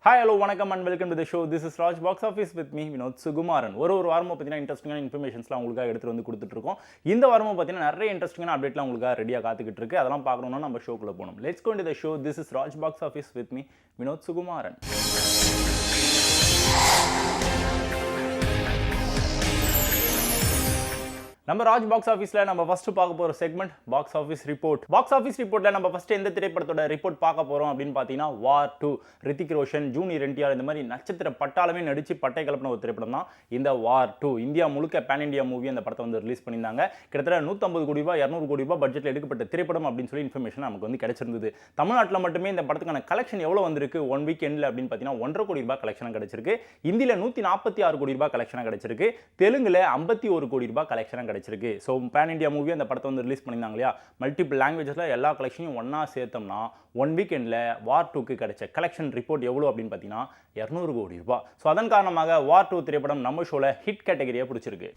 Hi hello வணக்கம் and welcome to the show. This is Raj box office with me Vinod Sukumaran. ஒரு வாரமும் பார்த்தீங்கன்னா இன்ட்ரெஸ்டிங்கான இன்ஃபர்மேஷன்ஸ்லாம் உங்களுக்காக எடுத்துகிட்டு வந்து கொடுத்துட்ருக்கோம். இந்த வாரமும் பார்த்தீங்கன்னா நிறைய இன்ட்ரெஸ்டிங்கான அப்டேட்லாம் உங்களுக்காக ரெடியாக காத்துக்கிட்டு இருக்கு. அதெல்லாம் பார்க்கணும்னா நம்ம ஷோக்குள்ளே போகணும். Let's go into the show. This is Raj box office with me Vinod Sukumaran. நம்ம ராஜ் பாக்ஸ் ஆஃபீஸில் நம்ம ஃபர்ஸ்ட் பார்க்க போகிற segment box office report. Box office ரிப்போர்ட்டில் நம்ம ஃபர்ஸ்ட் எந்த திரைப்படத்தோட ரிப்போர்ட் பார்க்க போகிறோம் அப்படின்னு பார்த்தீங்கன்னா வார் 2. ரித்திக் ரோஷன், ஜூனியர் என்டிஆர் இந்த மாதிரி நட்சத்திர பட்டாளமே நடித்து பட்டை கலப்பின ஒரு திரைப்படம் தான் இந்த வார் 2. இந்தியா முழுக்க பேன் இண்டியா மூவி அந்த படத்தை வந்து ரிலீஸ் பண்ணியிருந்தாங்க. கிட்டத்தட்ட 150 கோடி ரூபாய் 200 கோடி ரூபாய் பட்ஜெட்டில் எடுக்கப்பட்ட திரைப்படம் அப்படின்னு சொல்லி இன்ஃபர்மேஷன் நமக்கு வந்து கிடைச்சிருந்தது. தமிழ்நாட்டில் மட்டுமே இந்த படத்துக்கான கலெக்ஷன் எவ்வளோ வந்திருக்கு ஒன் வீக் எண்டில் அப்படின்னு பார்த்தீங்கன்னா 1.5 கோடி ரூபாய் கலெக்ஷன் கிடைச்சிருக்கு. இந்தியில் 146 கோடி ரூபாய் கலெக்ஷனாக கிடைச்சிருக்கு. தெலுங்குல 51 கோடி ரூபாய் கலெக்ஷனாக கிடைச்சிருக்கு. ஸோ பேன் இண்டியா மூவி அந்த படத்தை வந்து ரிலீஸ் பண்ணியிருந்தாங்க இல்லையா, மல்டிபிள் லாங்குவேஜஸில் எல்லா கலெக்ஷனையும் ஒன்றா சேர்த்தோம்னா ஒன் வீக்கெண்டில் வார் 2க்கு கிடைச்ச கலெக்ஷன் ரிப்போர்ட் எவ்வளோ அப்படின்னு பார்த்தீங்கன்னா 200 கோடி ரூபாய். ஸோ அதன் காரணமாக வார் 2 திரைப்படம் நம்ம ஷோவில் ஹிட் கேட்டகரியை பிடிச்சிருக்கு.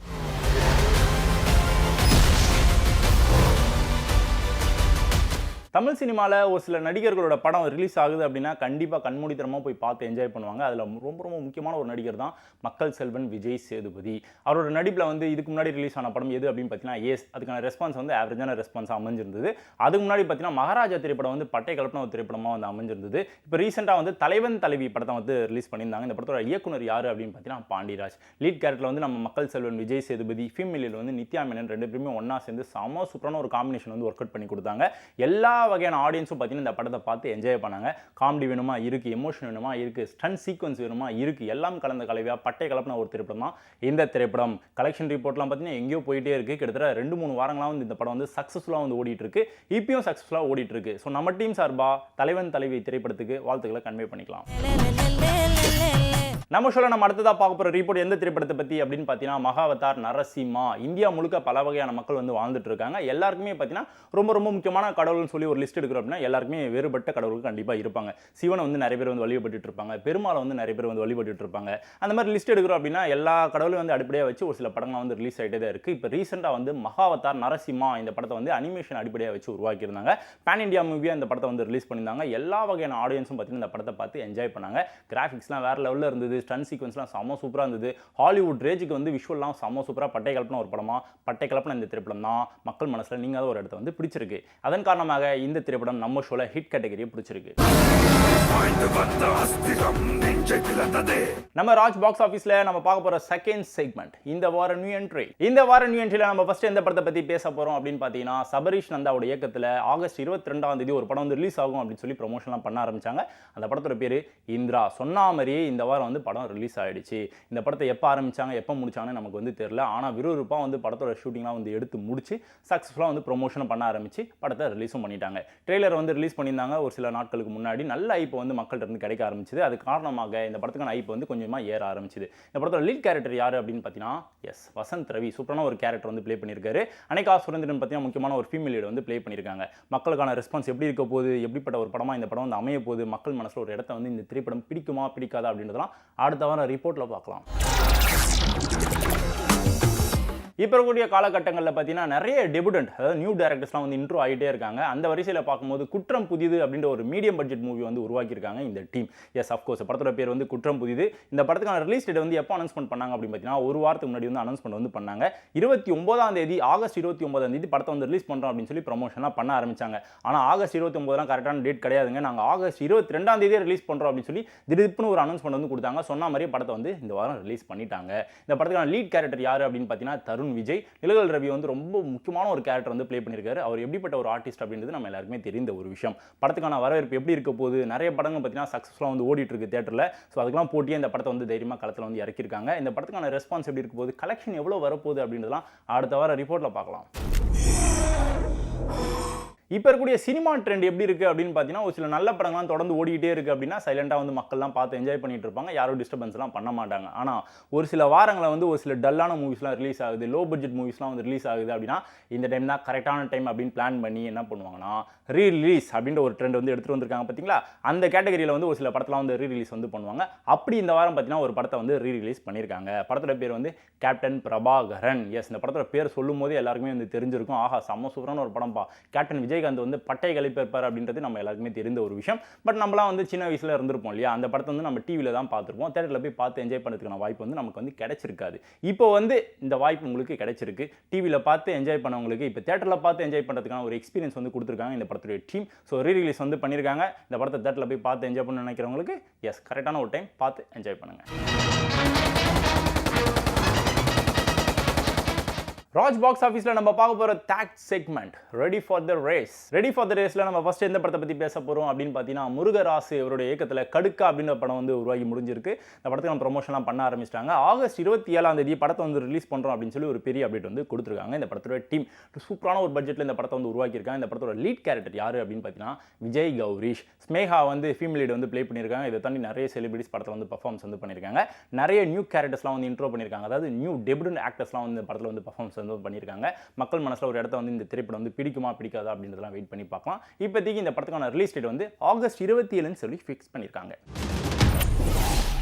தமிழ் சினிமாவில் ஒரு சில நடிகர்களோட படம் ரிலீஸ் ஆகுது அப்படின்னா கண்டிப்பாக கண்மூடித்தனமாக போய் பார்த்து என்ஜாய் பண்ணுவாங்க. அதில் ரொம்ப ரொம்ப முக்கியமான ஒரு நடிகர் தான் மக்கள் செல்வன் விஜய் சேதுபதி. அவரோட நடிப்பில் வந்து இதுக்கு முன்னாடி ரிலீஸ் ஆன படம் எது அப்படின்னு பார்த்தீங்கன்னா ஏஸ். அதுக்கான ரெஸ்பான்ஸ் வந்து ஆவரேஜான ரெஸ்பான்ஸாக அமைஞ்சிருந்தது. அதுக்கு முன்னாடி பார்த்தீங்கன்னா மகாராஜா திரைப்படம் வந்து பட்டை கலப்பின ஒரு திரைப்படமாக வந்து அமைஞ்சிருந்தது. இப்போ ரீசெண்டாக வந்து தலைவன் தலைவி படத்தை வந்து ரிலீஸ் பண்ணியிருந்தாங்க. இந்த படத்தோட இயக்குனர் யார் அப்படின்னு பார்த்தீங்கன்னா பாண்டிராஜ். லீட் கேரக்டரில் வந்து நம்ம மக்கள் செல்வன் விஜய் சேதுபதி, ஃபீமேலில் வந்து நித்யா மேனன், ரெண்டு பேருமே ஒன்றா சேர்ந்து செம சூப்பரான ஒரு காம்பினேஷன் வந்து ஒர்க் அவுட் பண்ணி கொடுத்தாங்க. எல்லா வகையான ஆடியன்ஸும் பார்த்தீங்கன்னா இந்த படத்தை பார்த்து என்ஜாய் பண்ணாங்க. காமெடி வேணுமா இருக்குது, எமோஷன் வேணுமா இருக்குது, ஸ்டன்ட் சீக்வன்ஸ் வேணுமா இருக்குது, எல்லாம் கலந்த கலவையாக பட்டை கலப்பின ஒரு திரைப்படம் தான் இந்த திரைப்படம். கலெக்ஷன் ரிப்போர்ட்லாம் பார்த்தீங்கன்னா எங்கேயோ போயிட்டே இருக்குது. கிட்டத்தட்ட 2-3 வாரங்களாக வந்து இந்த படம் வந்து சக்ஸஸ்ஃபுல்லாக வந்து ஓடிட்டு இருக்கு. இப்பயும் சக்ஸஸ்ஃபுல்லாக ஓடிட்டு இருக்கு. ஸோ நம்ம டீம் சார்பாக தலைவன் தலைவி திரைப்படத்துக்கு வாழ்த்துக்களை கன்வே பண்ணிக்கலாம். நம்ம ஷோவில் நம்ம அடுத்ததாக பார்க்க போகிற ரிப்போர்ட் எந்த திரைப்படத்தை பற்றி அப்படின்னு பார்த்தீங்கன்னா மகாவதார் நரசிம்மா. இந்தியா முழுக்க பல வகையான மக்கள் வந்து வாழ்ந்துட்டு இருக்காங்க. எல்லாருக்குமே பார்த்தீங்கன்னா ரொம்ப ரொம்ப முக்கியமான கடவுள்னு சொல்லி ஒரு லிஸ்ட் எடுக்கிறோம் அப்படின்னா எல்லாருக்குமே வேறுபட்ட கடவுள்கள் கண்டிப்பாக இருப்பாங்க. சிவனை வந்து நிறைய பேர் வந்து வழிபட்டு இருப்பாங்க, பெருமாளை வந்து நிறைய பேர் வந்து வழிபட்டு இருப்பாங்க. அந்த மாதிரி லிஸ்ட் எடுக்கிறோம் அப்படின்னா எல்லா கடவுளையும் வந்து அடிப்படையாக வச்சு ஒரு சில படங்கள் வந்து ரிலீஸ் ஆகிட்டே தான் இருக்குது. இப்போ ரீசெண்டாக வந்து மகாவதார் நரசிம்மா இந்த படத்தை வந்து அனிமேஷன் அடிப்படையாக வச்சு உருவாக்கியிருந்தாங்க. பேன் இண்டியா மூவியாக இந்த படத்தை வந்து ரிலீஸ் பண்ணியிருந்தாங்க. எல்லா வகையான ஆடியன்ஸும் பார்த்தீங்கன்னா இந்த படத்தை பார்த்து என்ஜாய் பண்ணாங்க. கிராஃபிக்ஸ்லாம் வேறு லெவலில் இருந்தது. ஸ்டன் சீக்வன்ஸ்லாம் செம சூப்பராக இருந்தது. ஹாலிவுட் ரேஜுக்கு வந்து விஷுவல்லாம் செம சூப்பராக பட்டை கலப்பின ஒரு படமாக பட்டை கலப்பின இந்த திரைப்படம் தான் மக்கள் மனசில் நீங்காத ஒரு இடத்த வந்து பிடிச்சிருக்கு. அதன் காரணமாக இந்த திரைப்படம் நம்ம ஷோவில் ஹிட் கேட்டகரியை பிடிச்சிருக்கு. நம்ம ராஜ் பாக்ஸ் ஆஃபீஸில் நம்ம பார்க்க போகிற செகண்ட் செக்மெண்ட் இந்த வார நியூ என்ட்ரி. இந்த வார நியூ என்ட்ரியில் நம்ம ஃபர்ஸ்ட் எந்த படத்தை பற்றி பேச போகிறோம் அப்படின்னு பார்த்தீங்கன்னா சபரீஷ் நந்தாவோட இயக்கத்தில் ஆகஸ்ட் 22 ஒரு படம் வந்து ரிலீஸ் ஆகும் அப்படின்னு சொல்லி ப்ரொமோஷன்லாம் பண்ண ஆரம்பிச்சாங்க. அந்த படத்தோட பேர் இந்திரா. சொன்ன மாதிரியே இந்த வாரம் வந்து படம் ரிலீஸ் ஆகிடுச்சு. இந்த படத்தை எப்போ ஆரம்பிச்சாங்க எப்போ முடிச்சாங்கன்னு நமக்கு வந்து தெரியல. ஆனால் விறுவிறுப்பாக வந்து படத்தோட ஷூட்டிங்லாம் வந்து எடுத்து முடிச்சு சக்ஸஸ்ஃபுல்லாக வந்து ப்ரொமோஷன் பண்ண ஆரம்பிச்சு படத்தை ரிலீஸும் பண்ணிட்டாங்க. ட்ரெய்லர் வந்து ரிலீஸ் பண்ணியிருந்தாங்க ஒரு சில நாட்களுக்கு முன்னாடி. நல்ல ஐப்பு வந்து மக்கள்கிட்ட இருந்து கிடைக்க ஆரம்பிச்சது. அது காரணமாக இந்த படத்துக்கான ஐப்பு வந்து கொஞ்சமாக ஏற ஆரம்பிச்சது. இந்த படத்தோட லீட் கேரக்டர் யார் அப்படின்னு பார்த்தீங்கன்னா வசந்த் ரவி சூப்பரான ஒரு கேரக்டர் வந்து ப்ளே பண்ணியிருக்காரு. அனிகா சுரேந்திரன் பார்த்தீங்கன்னா முக்கியமான ஒரு ஃபீமேல் லீட் வந்து ப்ளே பண்ணியிருக்காங்க. மக்களுக்கான ரெஸ்பான்ஸ் எப்படி இருக்க போகுது, எப்படிப்பட்ட ஒரு படமாக இந்த படம் வந்து அமைய போகுது, மக்கள் மனசில் ஒரு இடத்த வந்து இந்த திரைப்படம் பிடிக்குமா பிடிக்காதா அப்படின்றதெல்லாம் அடுத்த வாரம் ரிப்போர்ட்டில் பார்க்கலாம். இப்போ இருக்கக்கூடிய காலகட்டங்களில் பார்த்தீங்கன்னா நிறைய டெபுடன்ட் அதாவது நியூ டேரக்டர்ஸ்லாம் வந்து இன்ட்ரோ ஆகிட்டே இருக்காங்க. அந்த வரிசையில் பார்க்கும்போது குற்றம் புதிது அப்படின்ற ஒரு மீடியம் பட்ஜெட் மூவி வந்து உருவாக்கியிருக்காங்க இந்த டீம். அஃப்கோர்ஸ் படத்தோட பேர் வந்து குற்றம் புதிது. இந்த படத்துக்கான ரிலீஸ் டேட் வந்து எப்போ அனௌன்ஸ்மெண்ட் பண்ணாங்க அப்படின்னு பார்த்தீங்கன்னா ஒரு வாரத்துக்கு முன்னாடி வந்து அனௌன்ஸ்மெண்ட் வந்து பண்ணாங்க. ஆகஸ்ட் 29 படத்தை வந்து ரிலீஸ் பண்ணுறோம் அப்படின்னு சொல்லி ப்ரொமோஷனாக பண்ண ஆரம்பிச்சாங்க. ஆனால் ஆகஸ்ட் 29 கரெக்டான டேட் கிடையாதுங்க, நாங்கள் ஆகஸ்ட் 22 ரிலீஸ் பண்ணுறோம் அப்படின்னு சொல்லி திடீர்னு ஒரு அனௌன்ஸ்மெண்ட் வந்து கொடுத்தாங்க. சொன்ன மாதிரியே படத்தை வந்து இந்த வாரம் ரிலீஸ் பண்ணிட்டாங்க. இந்த படத்துக்கான லீட் கேரக்டர் யார் அப்படின்னு பார்த்தீங்கன்னா தருண் விஜய். நிலகல் ரவி வந்து ரொம்ப முக்கியமான ஒரு கேரக்டர் வந்து ப்ளே பண்ணியிருக்காரு. அவர் எப்படிப்பட்ட ஒரு ஆர்டிஸ்ட் அப்படின்றது நம்ம எல்லாருக்குமே தெரிந்த ஒரு விஷயம். படத்துக்கான வரவேற்பு எப்படி இருக்க போகுது, நிறைய படங்கள் பார்த்தீங்கன்னா சக்ஸஸ்ஃபுல்லாக வந்து ஓடிட்டு இருக்கு தேட்டரில். ஸோ அதுக்கெல்லாம் போட்டியே இந்த படத்தை வந்து தைரியமாக களத்தில் வந்து இறக்கியிருக்காங்க. இந்த படத்துக்கான ரெஸ்பான்ஸ் எப்படி இருக்க போகுது, கலெக்ஷன் எவ்வளோ வரப்போகுது அப்படின்றதெல்லாம் அடுத்த வாரம் ரிப்போர்ட்டில் பார்க்கலாம். இப்போ இருக்கக்கூடிய சினிமா ட்ரெண்ட் எப்படி இருக்குது அப்படின்னு பார்த்தீங்கன்னா ஒரு சில நல்ல படங்கள்லாம் தொடர்ந்து ஓடிக்கிட்டே இருக்குது அப்படின்னா சைலண்டாக வந்து மக்கள்லாம் பார்த்து என்ஜாய் பண்ணிட்டு இருப்பாங்க, யாரும் டிஸ்டர்பன்ஸ்லாம் பண்ண மாட்டாங்க. ஆனால் ஒரு சில வாரங்களில் வந்து ஒரு சில டல்லான மூவிஸ்லாம் ரிலீஸ் ஆகுது, லோ பட்ஜெட் மூவிஸ்லாம் வந்து ரிலீஸ் ஆகுது அப்படின்னா இந்த டைம் தான் கரெக்டான டைம் அப்படின்னு பிளான் பண்ணி என்ன பண்ணுவாங்கன்னா ரீரிலீஸ் அப்படின்ற ஒரு ட்ரெண்ட் வந்து எடுத்துகிட்டு வந்திருக்காங்க பார்த்தீங்களா. அந்த கேட்டகரியில் வந்து ஒரு சில படத்தெலாம் வந்து ரீரிலீஸ் வந்து பண்ணுவாங்க. அப்படி இந்த வாரம் பார்த்தீங்கன்னா ஒரு படத்தை வந்து ரீரிலீஸ் பண்ணியிருக்காங்க. படத்தோட பேர் வந்து கேப்டன் பிரபாகரன். இந்த படத்தோட பேர் சொல்லும் போது எல்லாருக்குமே வந்து தெரிஞ்சிருக்கும், ஆஹா செம்ம சூப்பரான ஒரு படம்பா, கேப்டன் விஜய் விஜயகாந்த் வந்து பட்டை கழிப்பிருப்பார் அப்படின்றது நம்ம எல்லாருக்குமே தெரிந்த ஒரு விஷயம். பட் நம்மளாம் வந்து சின்ன வயசுல இருந்திருப்போம் இல்லையா, அந்த படத்தை வந்து நம்ம டிவியில் தான் பார்த்துருப்போம். தேட்டரில் போய் பார்த்து என்ஜாய் பண்ணுறதுக்கான வாய்ப்பு வந்து நமக்கு வந்து கிடைச்சிருக்காது. இப்போ வந்து இந்த வாய்ப்பு உங்களுக்கு கிடைச்சிருக்கு. டிவியில் பார்த்து என்ஜாய் பண்ணவங்களுக்கு இப்போ தேட்டரில் பார்த்து என்ஜாய் பண்ணுறதுக்கான ஒரு எக்ஸ்பீரியன்ஸ் வந்து கொடுத்துருக்காங்க இந்த படத்துடைய டீம். ஸோ ரீரிலீஸ் வந்து பண்ணியிருக்காங்க. இந்த படத்தை தேட்டரில் போய் பார்த்து என்ஜாய் பண்ண நினைக்கிறவங்களுக்கு எஸ் கரெக்டான ஒரு டைம் பார்த்து என்ஜாய் பண்ணுங்கள். ராஜ் பாக்ஸ் ஆஃபீஸில் நம்ம பார்க்க போகிற தேக் segment ready for the race. Ready for the ரேஸில் நம்ம ஃபஸ்ட் எந்த படத்தை பற்றி பேச போகிறோம் அப்படின்னு பார்த்தீங்கன்னா, முருகராசு அவருடைய இயக்கத்தில் கடுக்கா அப்படின்ற படம் வந்து உருவாகி முடிஞ்சிருக்கு. இந்த படத்துக்கு நம்ம ப்ரொமோஷன்லாம் பண்ண ஆரம்பிச்சிட்டாங்க. ஆகஸ்ட் 27 படத்தை வந்து ரிலீஸ் பண்ணுறோம் அப்படின்னு சொல்லி ஒரு பெரிய அப்டேட் வந்து கொடுத்துருக்காங்க. இந்த படத்தோட டீம் சூப்பரான ஒரு பட்ஜெட்டில் இந்த படத்தை வந்து உருவாக்கியிருக்காங்க. இந்த படத்தோட லீட் கேரக்டர் யார் அப்படின்னு பார்த்தீங்கன்னா விஜய் கௌரிஷ். ஸ்மேகா வந்து ஃபீமேல் லீட் வந்து ப்ளே பண்ணியிருக்காங்க. இதை தாண்டி நிறைய செலிபிரிட்டிஸ் படத்தில் வந்து பர்ஃபார்மன்ஸ் வந்து பண்ணியிருக்காங்க. நிறைய நியூ கேரக்டர்ஸ்லாம் வந்து இன்ட்ரோ பண்ணியிருக்காங்க. அதாவது நியூ டெபியூட் ஆக்டர்ஸ்லாம் வந்து இந்த படத்தில் வந்து பர்ஃபார்மன்ஸ் வந்து பண்ணியிருக்காங்க. மக்கள் மனசுல ஒரு இடத்த வந்து இந்த திரைப்படம் வந்து பிடிக்குமா பிடிக்காதா அப்படின்றதெல்லாம் வெயிட் பண்ணி பார்க்கலாம். இப்போதைக்கு இந்த படத்துக்கான ரிலீஸ் டேட் வந்து ஆகஸ்ட் 27 சொல்லி ஃபிக்ஸ் பண்ணியிருக்காங்க.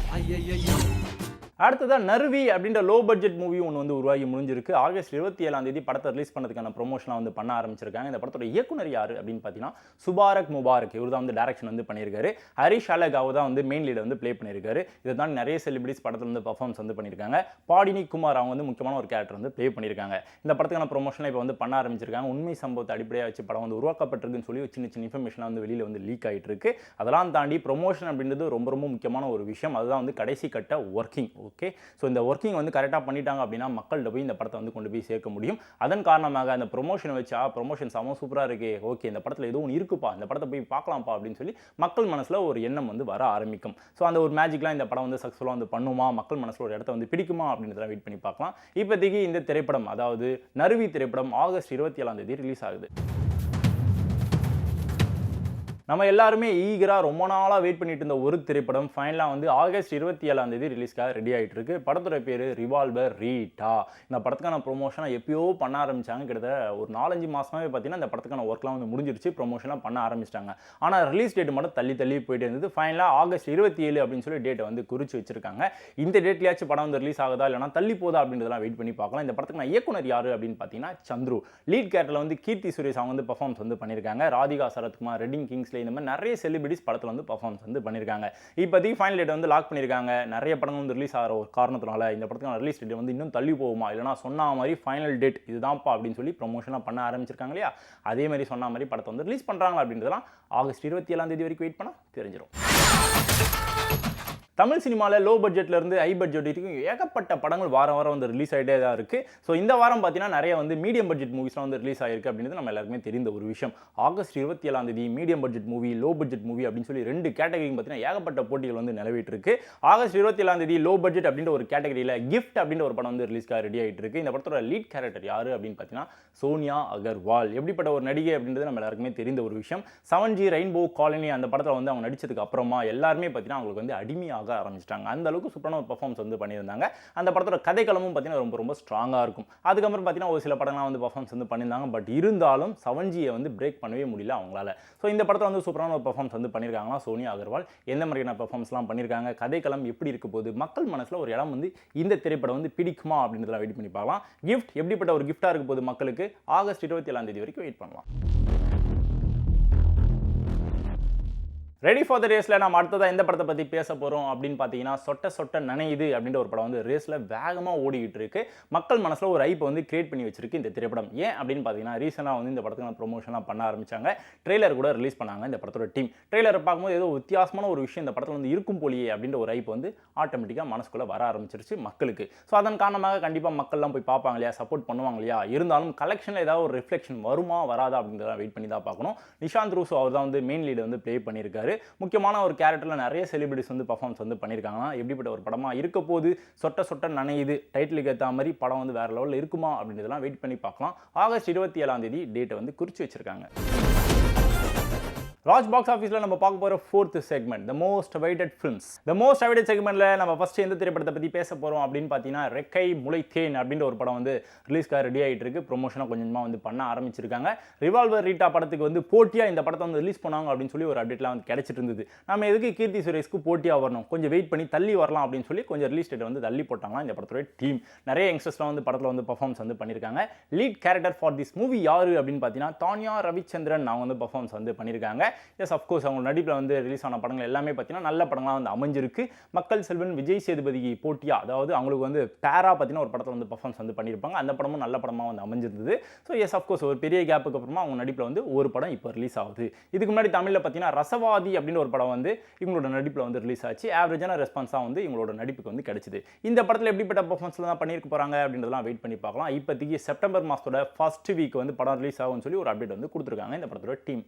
அடுத்ததான் நர்வி அப்படின்ற லோ பட்ஜெட் மூவி ஒன்று வந்து உருவாகி முடிஞ்சிருக்கு. ஆகஸ்ட் 27 படத்தை ரிலீஸ் பண்ணதுக்கான ப்ரொமோஷன்லாம் வந்து பண்ண ஆரம்பிச்சிருக்காங்க. இந்த படத்தோட இயக்குனர் யார் அப்படின்னு பார்த்தீங்கன்னா சுபாரக் முபாரக். இவர் தான் வந்து டைரக்ஷன் வந்து பண்ணியிருக்காரு. ஹரிஷ் அலகாவ் தான் வந்து மெயின் லீடை வந்து ப்ளே பண்ணியிருக்காரு. இதை தான் நிறைய செலிபிரிட்டிஸ் படத்தில் வந்து பர்ஃபார்மன்ஸ் வந்து பண்ணியிருக்காங்க. பாடினி குமார் அவங்க வந்து முக்கியமான ஒரு கேரக்டர் வந்து ப்ளே பண்ணியிருக்காங்க. இந்த படத்துக்கான ப்ரொமோஷனை இப்போ வந்து பண்ண ஆரம்பிச்சிருக்காங்க. உண்மை சம்பவத்தை அடிப்படையாக வச்சு படம் வந்து உருவாக்கப்பட்டிருக்குன்னு சொல்லி சின்ன சின்ன இன்ஃபர்மேஷன் வந்து வெளியில் வந்து லீக் ஆகிட்டு இருக்கு. அதெல்லாம் தாண்டி ப்ரொமோஷன் அப்படின்றது ரொம்ப ரொம்ப முக்கியமான ஒரு விஷயம். அதுதான் வந்து கடைசி கட்ட ஒர்க்கிங். ஓகே, ஸோ இந்த ஒர்க்கிங் வந்து கரெக்டாக பண்ணிட்டாங்க அப்படின்னா மக்கள்கிட்ட போய் இந்த படத்தை வந்து கொண்டு போய் சேர்க்க முடியும். அதன் காரணமாக அந்த ப்ரொமோஷனை வச்சா ப்ரொமோஷன் செம சூப்பராக இருக்கே, ஓகே இந்த படத்தில் எதுவும் இருக்குப்பா, இந்த படத்தை போய் பார்க்கலாம்ப்பா அப்படின்னு சொல்லி மக்கள் மனசில் ஒரு எண்ணம் வந்து வர ஆரம்பிக்கும். ஸோ அந்த ஒரு மேஜிக்லாம் இந்த படம் வந்து சக்ஸஸ்ஃபுல்லாக வந்து பண்ணுமா, மக்கள் மனசில் ஒரு இடத்த வந்து பிடிக்குமா அப்படின்றத வெயிட் பண்ணி பார்க்கலாம். இப்போதைக்கு இந்த திரைப்படம், அதாவது நர்வி திரைப்படம் ஆகஸ்ட் 27 ரிலீஸ் ஆகுது. நம்ம எல்லாருமே ஈகராக ரொம்ப நாளாக வெயிட் பண்ணிட்டு இருந்த ஒரு திரைப்படம் ஃபைனலாக வந்து ஆகஸ்ட் 27 ரிலீஸ்க்காக ரெடி ஆகிட்டு இருக்கு. படத்தோட பேர் ரிவால்வர் ரீட்டா. இந்த படத்துக்கான ப்ரொமோஷனை எப்பயோ பண்ண ஆரம்பிச்சாங்க. கிட்டத்தட்ட ஒரு 4-5 மாதமாகவே பார்த்தீங்கன்னா இந்த படத்துக்கான ஒர்க்லாம் வந்து முடிஞ்சிருச்சு. ப்ரொமோஷன்லாம் பண்ண ஆரம்பிச்சிட்டாங்க. ஆனால் ரிலீஸ் டேட் மட்டும் தள்ளி போயிட்டு இருந்தது. ஃபைனலாக ஆகஸ்ட் 27 அப்படின்னு சொல்லி டேட்டை வந்து குறித்து வச்சிருக்காங்க. இந்த டேட்லையாச்சும் படம் வந்து ரிலீஸ் ஆகுதா இல்லைனா தள்ளி போதா அப்படின்றதெல்லாம் வெயிட் பண்ணி பார்க்கலாம். இந்த படத்துக்கு இயக்குனர் யார் அப்படின்னு பார்த்தீங்கன்னா சந்துரு. லீட் கேரக்டரில் வந்து கீர்த்தி சுரேஷ் அவங்க வந்து பர்ஃபார்மன்ஸ் வந்து பண்ணியிருக்காங்க. ராதிகா சரத்குமார், ரெட்டிங் கிங்ஸ்ல இந்த மாதிரி நிறைய செலிபிரிட்டிஸ் படத்தில் வந்து பர்ஃபார்மன்ஸ் வந்து பண்ணியிருக்காங்க. இப்போதைக்கு ஃபைனல் டேட் வந்து லாக் பண்ணியிருக்காங்க. நிறைய படங்கள் வந்து ரிலீஸ் ஆகிற ஒரு காரணத்தினால இந்த படத்துக்கான ரிலீஸ் டேட் வந்து இன்னும் தள்ளி போகுமா, இல்லைனா சொன்ன மாதிரி ஃபைனல் டேட் இதுதான்ப்பா அப்படின்னு சொல்லி ப்ரொமோஷனாக பண்ண ஆரம்பிச்சிருக்காங்க இல்லையா, அதே மாதிரி சொன்ன மாதிரி படத்தை வந்து ரிலீஸ் பண்ணுறாங்களா அப்படின்றதெல்லாம் ஆகஸ்ட் 27 வரைக்கும் வெயிட் பண்ணால் தெரிஞ்சிடும். தமிழ் சினிமாவில் லோ பட்ஜெட்லேருந்து ஹை பட்ஜெட் வரைக்கும் ஏகப்பட்ட படங்கள் வாரம் வந்து ரிலீஸ் ஆகிட்டே தான் இருக்குது. ஸோ இந்த வாரம் பார்த்தீங்கன்னா நிறைய வந்து மீடியம் பட்ஜெட் மூவிஸ்லாம் வந்து ரிலீஸ் ஆகிருக்கு அப்படின்றது நம்ம எல்லாருக்குமே தெரிந்த ஒரு விஷயம். August 27 medium budget movie, low budget movie அப்படின்னு சொல்லி 2 கேட்டகரியும் பார்த்தீங்கன்னா ஏகப்பட்ட போட்டிகள் வந்து நிலவிட்டு இருக்கு. ஆகஸ்ட் 27 லோ பட்ஜெட் அப்படின்ற ஒரு கேட்டகரியில் கிஃப்ட் அப்படின்ற ஒரு படம் வந்து ரிலீஸ்க்காக ரெடி ஆகிட்டு இருக்கு. இந்த படத்தோட லீட் கேரக்டர் யார் அப்படின்னு பார்த்தீங்கன்னா சோனியா அகர்வால். எப்படிப்பட்ட ஒரு நடிகை அப்படின்றது நம்ம எல்லாருக்குமே தெரிந்த ஒரு விஷயம். 7G ரெயின்போ காலனி அந்த படத்தில் வந்து அவங்க நடிச்சதுக்கு அப்புறமா எல்லாருமே பார்த்தீங்கன்னா அவங்களுக்கு வந்து அடிமையாக ஆரம்பிச்சிட்டாங்க. அந்த அளவுக்கு சூப்பரான ஒரு பெர்ஃபார்மன்ஸ் வந்து பண்ணியிருந்தாங்க. அந்த படத்தோட கதைக்களமும் பார்த்தீங்கன்னா ரொம்ப ஸ்ட்ராங்காக இருக்கும். அதுக்கப்புறம் பார்த்தீங்கன்னா ஒரு சில படங்கள்லாம் வந்து பெர்ஃபார்மன்ஸ் வந்து பண்ணியிருந்தாங்க. பட் இருந்தாலும் 7Gயை வந்து பிரேக் பண்ணவே முடியல அவங்களால. ஸோ இந்த படத்தில் வந்து சூப்பரான ஒரு பெர்ஃபார்மன்ஸ் வந்து பண்ணியிருக்காங்கன்னா சோனியா அகர்வால் எந்த மாதிரியான பெர்ஃபார்மன்ஸ்லாம் பண்ணியிருக்காங்க, கதைக்களம் எப்படி இருக்க போகுது, மக்கள் மனசில் ஒரு இடம் வந்து இந்த திரைப்படம் வந்து பிடிக்குமா அப்படின்றதெல்லாம் வெயிட் பண்ணி பார்க்கலாம். கிஃப்ட் எப்படிப்பட்ட ஒரு கிஃப்டாக இருக்க போகுது மக்களுக்கு ஆகஸ்ட் 27 வரைக்கும் வெயிட் பண்ணலாம். ரெடி ஃபார் த ரேஸில் நம்ம அடுத்ததாக எந்த படத்தை பற்றி பேச போகிறோம் அப்படின்னு பார்த்தீங்கன்னா சொட்ட சொட்ட நனையுது அப்படின்ற ஒரு படம் வந்து ரேஸில் வேகமாக ஓடிக்கிட்டு இருக்கு. மக்கள் மனசில் ஒரு ஐப்பை வந்து கிரியேட் பண்ணி வச்சிருக்கு இந்த திரைப்படம். ஏன் அப்படின்னு பார்த்தீங்கன்னா ரீசெண்டாக வந்து இந்த படத்துக்கு ப்ரொமோஷன்லாம் பண்ண ஆரம்பிச்சாங்க. ட்ரெய்லர் கூட ரிலீஸ் பண்ணாங்க இந்த படத்தோட டீம். ட்ரெய்லரை பார்க்கும்போது ஏதோ வித்தியாசமான ஒரு விஷயம் இந்த படத்தில் வந்து இருக்கும் போலியே அப்படின்ற ஒரு ஐப்பு வந்து ஆட்டோமேட்டிக்காக மனசுக்குள்ளே வர ஆரம்பிச்சிருச்சு மக்களுக்கு. ஸோ அதன் காரணமாக கண்டிப்பாக மக்கள்லாம் போய் பார்ப்பாங்க இல்லையா, சப்போர்ட் பண்ணுவாங்க இல்லையா. இருந்தாலும் கலெக்ஷனில் ஏதாவது ஒரு ரிஃப்ளெக்ஷன் வருமா வராதா அப்படின்றத வெயிட் பண்ணி தான் பார்க்கணும். நிஷாந்த் ரூசோ அவர் தான் வந்து மெயின் லீடு வந்து ப்ளே பண்ணியிருக்காரு. முக்கியமான ஒரு கேரக்டரில் நிறைய செலிபிரிட்டிஸ் வந்து பர்ஃபார்மன்ஸ் வந்து பண்ணியிருக்காங்கன்னா எப்படிப்பட்ட ஒரு படமாக இருக்க போது, சொட்ட சொட்ட நனையுது டைட்டிலுக்கு ஏற்ற மாதிரி படம் வந்து வேறு லெவலில் இருக்குமா அப்படின்றதெல்லாம் வெயிட் பண்ணி பார்க்கலாம். ஆகஸ்ட் 27 டேட்டை வந்து குறித்து வச்சிருக்காங்க. ராஜ் பாக்ஸ் ஆஃபீஸில் நம்ம பார்க்க போகிற fourth segment the most awaited films. The most awaited செக்மெண்ட்டில் நம்ம ஃபஸ்ட்டு எந்த திரைப்படத்தை பற்றி பேச போகிறோம் அப்படின்னு பார்த்தீங்கன்னா ரெக்கை முளைத்தேன் அப்படின்ற ஒரு படம் வந்து ரிலீஸ்க்காக ரெடி ஆகிட்டு இருக்கு. ப்ரொமோஷனாக கொஞ்சமாக வந்து பண்ண ஆரம்பிச்சிருக்காங்க. ரிவால்வர் ரீட்டா படத்துக்கு வந்து போட்டியாக இந்த படத்தை வந்து ரிலீஸ் பண்ணாங்க அப்படின்னு சொல்லி ஒரு அப்டேட்லாம் வந்து கிடைச்சிட்டு இருந்தது. நம்ம எதுக்கு கீர்த்தி சுரேஷ்க்கு போட்டியாக வரணும், கொஞ்சம் வெயிட் பண்ணி தள்ளி வரலாம் அப்படின்னு சொல்லி கொஞ்சம் ரிலீஸ் டேட் வந்து தள்ளி போட்டாங்களா இந்த படத்தோட டீம். நிறைய யங்ஸ்டர்ஸ்லாம் வந்து படத்தில் வந்து பர்ஃபார்மன்ஸ் வந்து பண்ணியிருக்காங்க. Lead character for this movie யாரு அப்படின்னு பார்த்தீங்கன்னா தானியா ரவிச்சந்திரன் அவங்க வந்து பர்ஃபார்மன்ஸ் வந்து பண்ணியிருக்காங்க. எஸ் அஃப்கோர்ஸ் அவங்க நடிப்பில் வந்து ரிலீஸ் ஆன படங்கள் எல்லாமே பார்த்தீங்கன்னா நல்ல படங்களாக வந்து அமைஞ்சிருக்கு. மக்கள் செல்வன் விஜய் சேதுபதிக்கு போட்டியா, அதாவது அவங்களுக்கு வந்து பேரா பார்த்தீங்கன்னா ஒரு படத்தில் வந்து பர்ஃபார்மன்ஸ் வந்து பண்ணியிருப்பாங்க. அந்த படமும் நல்ல படமாக வந்து அமைஞ்சிருந்தது. ஸோ எஸ் அஃப்கோர்ஸ் ஒரு பெரிய கேப்புக்கு அப்புறமா அவங்க நடிப்பில் வந்து ஒரு படம் இப்போ ரிலீஸ் ஆகுது. இதுக்கு முன்னாடி தமிழில் பார்த்தீங்கன்னா ரசவாதி அப்படின்னு ஒரு படம் வந்து இவங்களோட நடிப்பில் வந்து ரிலீஸ் ஆச்சு. ஆவரேஜான ரெஸ்பான்ஸாக வந்து இவங்களோட நடிப்புக்கு வந்து கிடைச்சிது. இந்த படத்தில் எப்படிப்பட்ட பர்ஃபார்மன்ஸில் தான் பண்ணியிருக்க போகிறாங்க அப்படின்றதெல்லாம் வெயிட் பண்ணி பார்க்கலாம். இப்போதைக்கு செப்டம்பர் மாதத்தோட ஃபர்ஸ்ட் வீக் வந்து படம் ரிலீஸ் ஆகும்னு சொல்லி ஒரு அப்டேட் வந்து கொடுத்துருக்காங்க இந்த படத்தோட டீம்.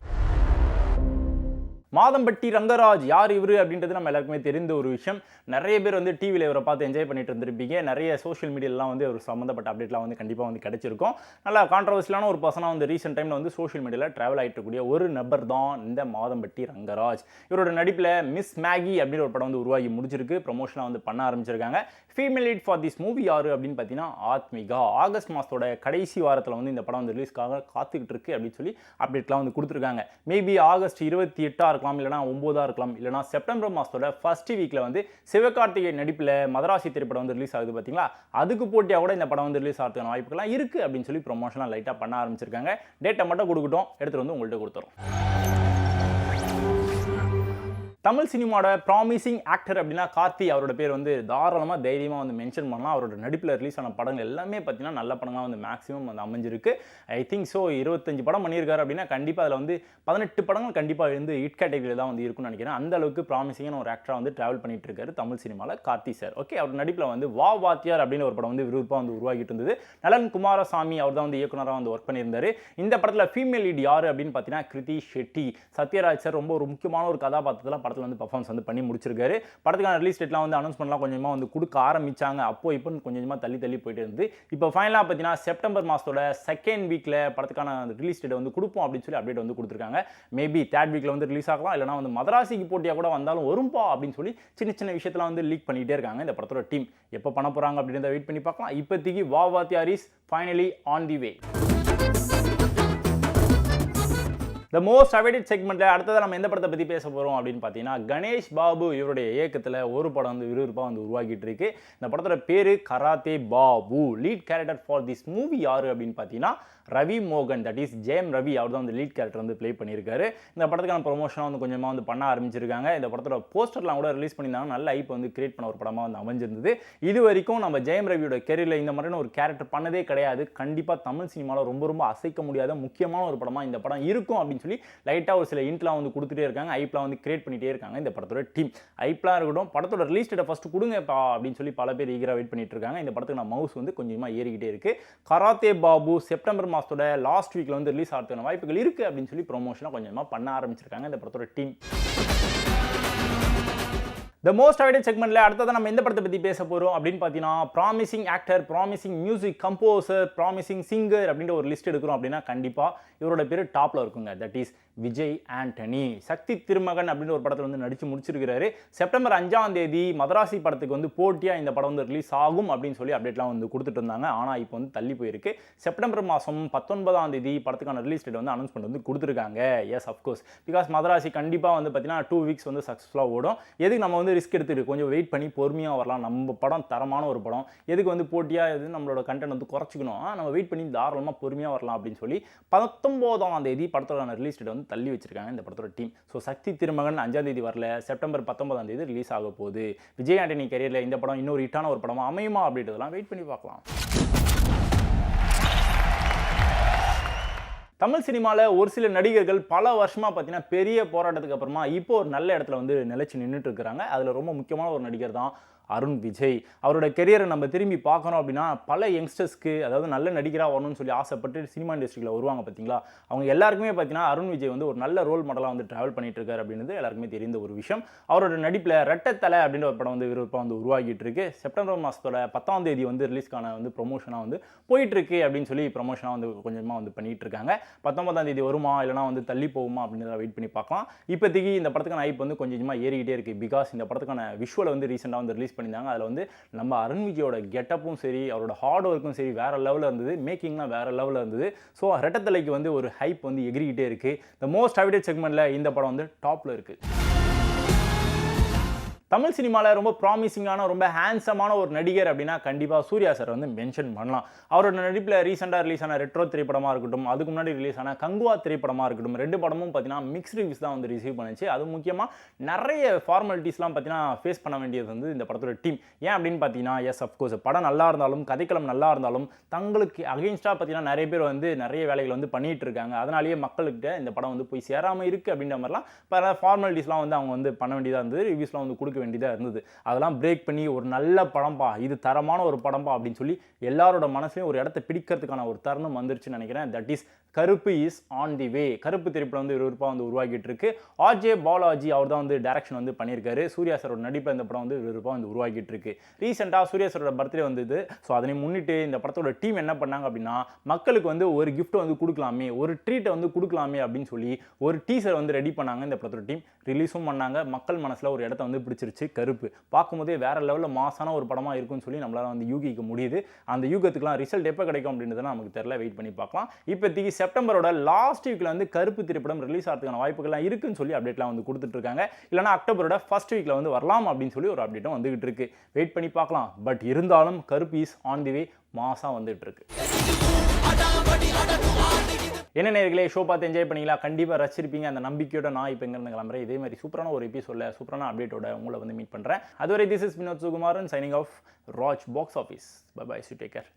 மாதம்பட்டி ரங்கராஜ் யார் இவர் அப்படின்றது நம்ம எல்லாருக்குமே தெரிந்த ஒரு விஷயம். நிறைய பேர் வந்து டிவியில் இவரை பார்த்து என்ஜாய் பண்ணிட்டு இருந்திருப்பீங்க. நிறைய சோஷியல் மீடியாலாம் வந்து ஒரு சம்மந்தப்பட்ட அப்டேட்லாம் வந்து கண்டிப்பாக வந்து கிடைச்சிருக்கும். நல்லா கான்ட்ரவர்சியலான ஒரு பர்சனாக வந்து ரீசெண்ட் டைமில் வந்து சோஷியல் மீடியாவில் ட்ராவல் ஆகிட்டு இருக்கக்கூடிய ஒரு நபர் தான் இந்த மாதம்பட்டி ரங்கராஜ். இவரோட நடிப்பில் மிஸ் மேகி அப்படின்னு ஒரு படம் வந்து உருவாகி முடிச்சிருக்கு. ப்ரொமோஷனாக வந்து பண்ண ஆரம்பிச்சிருக்காங்க. Female lead for this movie யாரு அப்படின்னு பார்த்தீங்கன்னா ஆத்மிகா. ஆகஸ்ட் மாதத்தோட கடைசி வாரத்தில் வந்து இந்த படம் வந்து ரிலீஸ்க்காக காத்துக்கிட்டு இருக்கு அப்படின்னு சொல்லி அப்டேட்லாம் வந்து கொடுத்துருக்காங்க. மேபி ஆகஸ்ட் 28 இருக்கலாம், இல்லைனா 9 இருக்கலாம், இல்லைனா செப்டம்பர் மாதத்தோட ஃபர்ஸ்ட் வீக்கில் வந்து சிவகார்த்திகேயன் நடிப்பில் மதராசி திரைப்படம் வந்து ரிலீஸ் ஆகுது பார்த்தீங்களா, அதுக்கு போட்டியாக கூட இந்த படம் வந்து ரிலீஸ் ஆகிறதுக்கான வாய்ப்புகள்லாம் இருக்குது அப்படின்னு சொல்லி ப்ரொமோஷனாக லைட்டாக பண்ண ஆரம்பிச்சிருக்காங்க. டேட்டை மட்டும் கொடுக்கட்டும், எடுத்துகிட்டு வந்து உங்கள்கிட்ட கொடுத்துரும். தமிழ் சினிமாவோட ப்ராமிசிங் ஆக்டர் அப்படின்னா கார்த்தி அவரோட பேர் வந்து தாராளமாக தைரியமாக வந்து மென்ஷன் பண்ணலாம். அவரோட நடிப்பில் ரிலீஸ் ஆன படங்கள் எல்லாமே பார்த்தீங்கன்னா நல்ல படங்களாக வந்து மேக்ஸிமம் வந்து அமைஞ்சிருக்கு. ஐ திங்க் ஸோ 25 படம் பண்ணியிருக்காரு அப்படின்னா கண்டிப்பாக அதில் வந்து 18 படங்கள் கண்டிப்பாக வந்து ஹிட் கேட்டகரியில் தான் வந்து இருக்குன்னு நினைக்கிறேன். அந்த அளவுக்கு ப்ராமிசிங்கான ஒரு ஆக்டராக வந்து ட்ராவல் பண்ணிட்டு இருக்காரு தமிழ் சினிமாவில் கார்த்தி சார். ஓகே, அவர் நடிப்பில் வந்து வா வாத்தியார் அப்படின்னு ஒரு படம் வந்து விறுவிறுப்பாக வந்து உருவாகிட்டு இருந்தது. நலன் குமாரசாமி அவர் தான் வந்து இயக்குனராக வந்து ஒர்க் பண்ணியிருந்தாரு. இந்த படத்தில் ஃபீமேல் லீட் யார் அப்படின்னு பார்த்தீங்கன்னா கிருதி ஷெட்டி. சத்யராஜ் சார் ரொம்ப ஒரு முக்கியமான ஒரு கதாபாத்திரத்தில் படத்தில் வந்து பர்ஃபார்மன்ஸ் வந்து பண்ணி முடிச்சிருக்காரு. படத்துக்கான ரிலீஸ் டேட்லாம் வந்து அனௌன்ஸ்மெண்ட்லாம் கொஞ்சமாக வந்து கொடுக்க ஆரம்பிச்சாங்க. அப்போ இப்போ கொஞ்சமாக தள்ளி போயிட்டு இருந்து இப்போ ஃபைனலாக பார்த்தீங்கன்னா செப்டம்பர் மாதத்தோட செகண்ட் வீக்கில் படத்துக்கான ரிலீஸ் டேட் வந்து கொடுப்போம் அப்படின்னு சொல்லி அப்டேட் வந்து கொடுத்துருக்காங்க. மேபி தேர்ட் வீக்கில் வந்து ரிலீஸ் ஆகலாம், இல்லைனா வந்து மதராசிக்கு போட்டியாக கூட வந்தாலும் வரும்பா அப்படின்னு சொல்லி சின்ன விஷயத்தெல்லாம் வந்து லீக் பண்ணிகிட்டே இருக்காங்க இந்த படத்தோட டீம். எப்போ பண்ண போகிறாங்க அப்படின்றத வெயிட் பண்ணி பார்க்கலாம். இப்போதைக்கு வா வாத்தியார் is finally on the way. The most awaited செக்மெண்ட்டில் அடுத்ததாக நம்ம எந்த படத்தை பற்றி பேச போகிறோம் அப்படின்னு பார்த்தீங்கன்னா கணேஷ் பாபு இவருடைய இயக்கத்தில் ஒரு படம் வந்து விறுவிறுப்பாக வந்து உருவாக்கிட்டு இருக்கு. இந்த படத்தோட பேர் karate Babu. Lead character for this movie யாரு அப்படின்னு பார்த்தீங்கன்னா ரவி மோகன், தட் இஸ் ஜெயம் ரவி. அவர் தான் வந்து லீட் கேரக்டர் வந்து ப்ளே பண்ணியிருக்காரு. இந்த படத்துக்கான ப்ரொமோஷனாக வந்து கொஞ்சமாக வந்து பண்ண ஆரம்பிச்சிருக்காங்க. இந்த படத்தோட போஸ்டர்லாம் கூட ரிலீஸ் பண்ணியிருந்தாங்க. நல்ல ஐப் வந்து கிரியேட் பண்ண ஒரு படமாக வந்து அமைஞ்சிருந்தது. இது வரைக்கும் நம்ம ஜெயம் ரவியோட கெரியரில் இந்த மாதிரியான ஒரு கேரக்டர் பண்ணதே கிடையாது. கண்டிப்பாக தமிழ் சினிமாவில் ரொம்ப அசைக்க முடியாத முக்கியமான ஒரு படமாக இந்த படம் இருக்கும் அப்படின்னு சொல்லி லைட்டாக ஒரு சில இன்ட்லாம் வந்து கொடுத்துட்டே இருக்காங்க. ஐப்லாம் வந்து கிரியேட் பண்ணிட்டே இருக்காங்க இந்த படத்தோட டீம். ஐப்லாம் இருக்கட்டும், படத்தோட ரிலீஸ் டேட்டை ஃபஸ்ட்டு கொடுங்கப்பா அப்படின்னு சொல்லி பல பேர் ஈகராக வெயிட் பண்ணிட்டு இருக்காங்க. இந்த படத்துக்கு நான் மவுஸ் வந்து கொஞ்சமாக ஏறிக்கிட்டே இருக்கு. கராத்தே பாபு செப்டம்பர் மாதத்தோட லாஸ்ட் வீக்ல வந்து ரிலீஸ் ஆகிறதுக்கான வாய்ப்புகள் இருக்கு அப்படின்னு சொல்லி ப்ரொமோஷனாக கொஞ்சமாக பண்ண ஆரம்பிச்சிருக்காங்க இந்த படத்தோட டீம். த மோஸ்ட் அவைட்டட் செக்மெண்ட்ல அடுத்ததான் நம்ம எந்த படத்தை பற்றி பேச போகிறோம் அப்படின்னு பார்த்தீங்கன்னா promising actor, promising music composer, promising singer அப்படின்ற ஒரு லிஸ்ட் எடுக்கிறோம் அப்படின்னா கண்டிப்பாக இவரோட பேர் டாப்பில் இருக்குங்க. That is Vijay Antony. சக்தி திருமகன் அப்படின்ற ஒரு படத்தில் வந்து நடித்து முடிச்சிருக்கிறாரு. செப்டம்பர் 5ஆம் தேதி மதராசி படத்துக்கு வந்து போட்டியாக இந்த படம் வந்து ரிலீஸ் ஆகும் அப்படின்னு சொல்லி அப்டேட்லாம் வந்து கொடுத்துட்டு இருந்தாங்க. ஆனால் இப்போ வந்து தள்ளி போயிருக்கு. செப்டம்பர் மாதம் 19ஆம் தேதி படத்துக்கான ரிலீஸ் டேட் வந்து அனௌன்ஸ்மெண்ட் வந்து கொடுத்துருக்காங்க. எஸ் அஃப்கோர்ஸ், பிகாஸ் மதராசி கண்டிப்பாக வந்து பார்த்தீங்கன்னா 2 வீக்ஸ் வந்து சக்ஸஸ்ஃபுல்லாக ஓடும். எதுக்கு நம்ம வந்து ரிஸ்க் எடுத்துட்டு கொஞ்சம் வெயிட் பண்ணி பொறுமையாக வரலாம். நம்ம படம் தரமான ஒரு படம், எதுக்கு வந்து போட்டியாக எது நம்மளோட கண்டென்ட் வந்து குறைச்சிக்கணும், நம்ம வெயிட் பண்ணி தாராளமாக பொறுமையாக வரலாம் அப்படின்னு சொல்லி 19ஆம் தேதி படத்தோட ரிலீஸ் டேட் வந்து தள்ளி வச்சிருக்காங்க இந்த படத்தோட டீம். ஸோ சக்தி திருமகன் 5ஆம் தேதி வரல, செப்டம்பர் 19ஆம் தேதி ரிலீஸ் ஆக போகுது. விஜய் ஆண்டனி கரியரில் இந்த படம் இன்னொரு ஹிட்டான ஒரு படமாக அமையுமா அப்படின்றதெல்லாம் வெயிட் பண்ணி பார்க்கலாம். தமிழ் சினிமாவில் ஒரு சில நடிகர்கள் பல வருஷமாக பார்த்தீங்கன்னா பெரிய போராட்டத்துக்கு அப்புறமா இப்போ ஒரு நல்ல இடத்துல வந்து நிலைச்சு நின்றுட்டு இருக்கிறாங்க. அதில் ரொம்ப முக்கியமான ஒரு நடிகர் தான் அருண் விஜய். அவரோட கெரியரை நம்ம திரும்பி பார்க்கணும் அப்படின்னா பல யங்ஸ்டர்ஸ்க்கு, அதாவது நல்ல நடிகராக வரணும்னு சொல்லி ஆசைப்பட்டு சினிமா இண்டஸ்ட்ரியில் வருவாங்க பார்த்தீங்களா, அவங்க எல்லாருக்குமே பார்த்தீங்கன்னா அருண் விஜய் வந்து ஒரு நல்ல ரோல் மாடலாக வந்து ட்ராவல் பண்ணிட்டு இருக்காரு அப்படின்றது எல்லாருக்குமே தெரிந்த ஒரு விஷயம். அவரோட நடிப்பில் ரெட்டத்தலை அப்படின்ற ஒரு படம் வந்து விறுவிறுப்பாக வந்து உருவாகிட்டு இருக்கு. செப்டம்பர் மாதத்தோட 10ஆம் தேதி வந்து ரிலீஸ்க்கான வந்து ப்ரொமோஷனாக வந்து போயிட்டு இருக்கு அப்படின்னு சொல்லி ப்ரொமோஷனாக வந்து கொஞ்சமாக வந்து பண்ணிட்டு இருக்காங்க. 19ஆம் தேதி வருமா இல்லைனா வந்து தள்ளி போகுமா அப்படின்றத வெயிட் பண்ணி பார்க்கலாம். இப்போதைக்கு இந்த படத்துக்கான ஹைப் வந்து கொஞ்சம் கொஞ்சமாக ஏறிக்கிட்டே இருக்கு. பிகாஸ் இந்த படத்துக்கான விஷுவல் வந்து ரீசெண்டாக வந்து ரிலீஸ் பண்ணியிருந்தாங்க. அதில் வந்து நம்ம அருண் விஜயோட கெட்டப்பும் சரி, அவரோட ஹார்ட் ஒர்க்கும் சரி வேற லெவலில் இருந்தது. மேக்கிங்லாம் வேற லெவலில் இருந்தது. ஸோ ரெட்டத்தலைக்கு வந்து ஒரு ஹைப் வந்து எகிரிக்கிட்டே இருக்கு. த மோஸ்ட் அவைடட் செக்மெண்ட்டில் இந்த படம் வந்து டாப்பில் இருக்கு. தமிழ் சினிமாவில் ரொம்ப ப்ராமிசிங்கான, ரொம்ப ஹேண்ட்ஸமான ஒரு நடிகர் அப்படின்னா கண்டிப்பாக சூர்யா சார் வந்து மென்ஷன் பண்ணலாம். அவரோட நடிப்பில் ரீசெண்டாக ரிலீஸ் ஆன ரெட்ரோ திரைப்படமாக இருக்கட்டும், அதுக்கு முன்னாடி ரிலீஸ் ஆன கங்குவா திரைப்படமாக இருக்கட்டும், 2 படமும் பார்த்தீங்கன்னா மிக்ஸ்ட் ரிவ்யூஸ் தான் வந்து ரிசீவ் பண்ணிச்சு. அது முக்கியமாக நிறைய ஃபார்மாலிட்டிஸ்லாம் பார்த்தீங்கன்னா ஃபேஸ் பண்ண வேண்டியது வந்து இந்த படத்தோட டீம். ஏன் அப்படின்னு பார்த்தீங்கன்னா, எஸ் அஃப்கோர்ஸ் படம் நல்லா இருந்தாலும், கதைக்களம் நல்லா இருந்தாலும், தங்களுக்கு அகெயின்ஸ்டாக பார்த்தீங்கன்னா நிறைய பேர் வந்து நிறைய வேலைகள் வந்து பண்ணிட்டு இருக்காங்க. அதனாலேயே மக்கள்கிட்ட இந்த படம் வந்து போய் சேராமல் இருக்குது அப்படின்ற மாதிரிலாம் பல ஃபார்மாலிட்டிஸ்லாம் வந்து அவங்க வந்து பண்ண வேண்டியதாக இருந்தது. ரிவ்யூஸ்லாம் வந்து கொடுக்க வேண்டியதாக இருந்தது. அதெல்லாம் பிரேக் பண்ணி ஒரு நல்ல படம்பா, இது தரமான ஒரு படம்பா அப்படின்னு சொல்லி எல்லாரோட மனசுலையும் ஒரு இடத்தை பிடிக்கிறதுக்கான ஒரு தருணம் வந்துருச்சுன்னு நினைக்கிறேன். தட் இஸ் கருப்பு இஸ் ஆன் தி வே. கருப்பு திரைப்படம் வந்து விறுவிறுப்பாக வந்து உருவாகிட்டு இருக்கு. ஆர்ஜே பாலாஜி அவர் தான் வந்து டைரக்ஷன் வந்து பண்ணியிருக்காரு. சூர்யா சாரோட நடிப்பில் இந்த படம் வந்து விறுவிறுப்பாக வந்து உருவாகிட்டு இருக்கு. ரீசெண்டாக சூர்யா சாரோட பர்த்டே வந்தது. ஸோ அதனை முன்னிட்டு இந்த படத்தோட டீம் என்ன பண்ணாங்க அப்படின்னா, மக்களுக்கு வந்து ஒரு கிஃப்ட் வந்து கொடுக்கலாமே, ஒரு ட்ரீட்டை வந்து கொடுக்கலாமே அப்படின்னு சொல்லி ஒரு டீசர் வந்து ரெடி பண்ணாங்க. இந்த படத்தோட டீம் ரிலீஸும் பண்ணாங்க. மக்கள் மனசில் ஒரு இடத்த வந்து பிடிச்சிருச்சு. கருப்பு பார்க்கும்போதே வேற லெவலில் மாசான ஒரு படமாக இருக்கும்னு சொல்லி நம்மளால வந்து யூகிக்க முடியுது. அந்த யூகத்துக்குலாம் ரிசல்ட் எப்போ கிடைக்கும் அப்படின்றத நமக்கு தெரியல, வெயிட் பண்ணி பார்க்கலாம். இப்போதைக்கு செப்டம்பரோட லாஸ்ட் வீக்ல வந்து கருப்பு திரைப்படம் ரிலீஸ் ஆகிறதுக்கான வாய்ப்புகள்லாம் இருக்குன்னு சொல்லி அப்டேட்லாம் வந்து கொடுத்துட்டு இருக்காங்க. இல்லைனா அக்டோபரோட ஃபர்ஸ்ட் வீக்ல வந்து வரலாம் அப்படின்னு சொல்லி ஒரு அப்டேட்டும் வந்துகிட்டு இருக்கு. வெயிட் பண்ணி பார்க்கலாம். பட் இருந்தாலும் கருப்பு இஸ் ஆன் தி வே, மாசா வந்துட்டு இருக்கு. என்ன நேயர்களே, ஷோ பார்த்து என்ஜாய் பண்ணீங்களா? கண்டிப்பாக ரசிச்சிருப்பீங்க. அந்த நம்பிக்கையோட நான் இப்போ எங்கேருந்து கிளம்புறேன். இதே மாதிரி சூப்பரான ஒரு எபிசோட சூப்பரான அப்டேட்டோட உங்களை வந்து மீட் பண்ணுறேன். அதுவரை this is Vinod Sukumaran signing off. Raj box office. Bye bye. You take care.